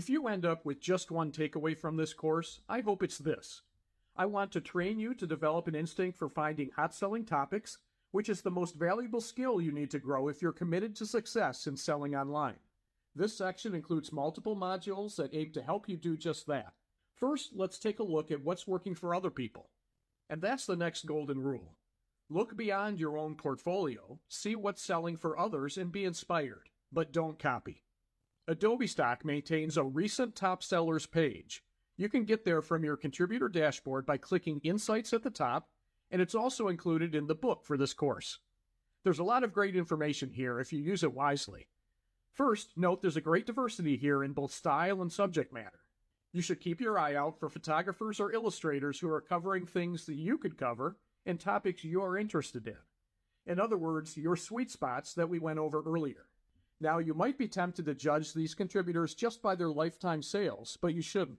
If you end up with just one takeaway from this course, I hope it's this. I want to train you to develop an instinct for finding hot-selling topics, which is the most valuable skill you need to grow if you're committed to success in selling online. This section includes multiple modules that aim to help you do just that. First, let's take a look at what's working for other people. And that's the next golden rule. Look beyond your own portfolio, see what's selling for others, and be inspired, but don't copy. Adobe Stock maintains a recent top sellers page. You can get there from your contributor dashboard by clicking Insights at the top, and it's also included in the book for this course. There's a lot of great information here if you use it wisely. First, note there's a great diversity here in both style and subject matter. You should keep your eye out for photographers or illustrators who are covering things that you could cover and topics you're interested in. In other words, your sweet spots that we went over earlier. Now, you might be tempted to judge these contributors just by their lifetime sales, but you shouldn't.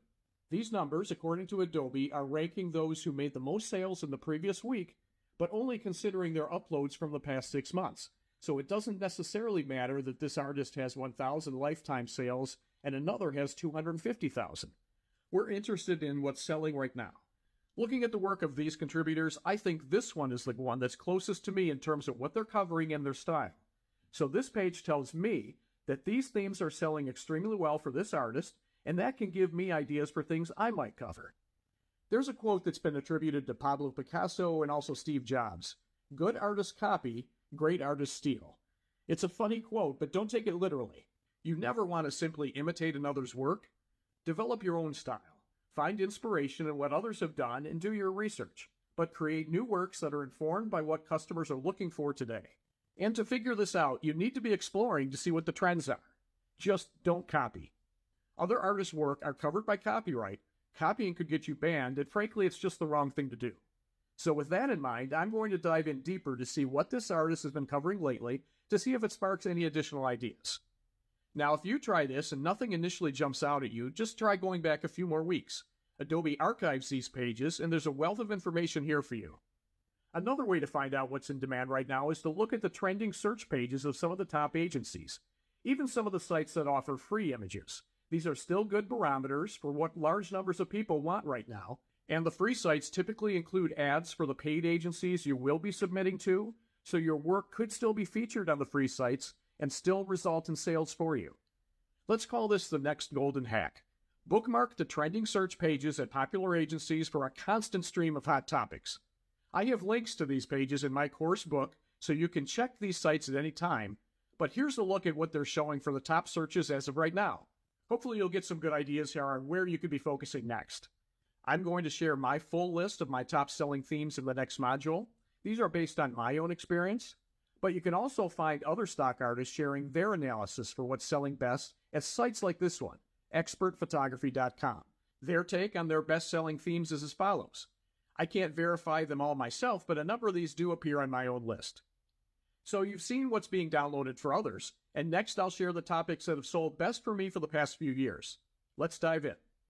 These numbers, according to Adobe, are ranking those who made the most sales in the previous week, but only considering their uploads from the past 6 months. So it doesn't necessarily matter that this artist has 1,000 lifetime sales and another has 250,000. We're interested in what's selling right now. Looking at the work of these contributors, I think this one is the one that's closest to me in terms of what they're covering and their style. So this page tells me that these themes are selling extremely well for this artist, and that can give me ideas for things I might cover. There's a quote that's been attributed to Pablo Picasso and also Steve Jobs. Good artists copy, great artists steal. It's a funny quote, but don't take it literally. You never want to simply imitate another's work. Develop your own style. Find inspiration in what others have done and do your research, but create new works that are informed by what customers are looking for today. And to figure this out, you need to be exploring to see what the trends are. Just don't copy. Other artists' work are covered by copyright. Copying could get you banned, and frankly, it's just the wrong thing to do. So with that in mind, I'm going to dive in deeper to see what this artist has been covering lately to see if it sparks any additional ideas. Now, if you try this and nothing initially jumps out at you, just try going back a few more weeks. Adobe archives these pages, and there's a wealth of information here for you. Another way to find out what's in demand right now is to look at the trending search pages of some of the top agencies, even some of the sites that offer free images. These are still good barometers for what large numbers of people want right now, and the free sites typically include ads for the paid agencies you will be submitting to, so your work could still be featured on the free sites and still result in sales for you. Let's call this the next golden hack. Bookmark the trending search pages at popular agencies for a constant stream of hot topics. I have links to these pages in my course book, so you can check these sites at any time, but here's a look at what they're showing for the top searches as of right now. Hopefully you'll get some good ideas here on where you could be focusing next. I'm going to share my full list of my top selling themes in the next module. These are based on my own experience, but you can also find other stock artists sharing their analysis for what's selling best at sites like this one, expertphotography.com. Their take on their best-selling themes is as follows. I can't verify them all myself, but a number of these do appear on my own list. So you've seen what's being downloaded for others, and next I'll share the topics that have sold best for me for the past few years. Let's dive in.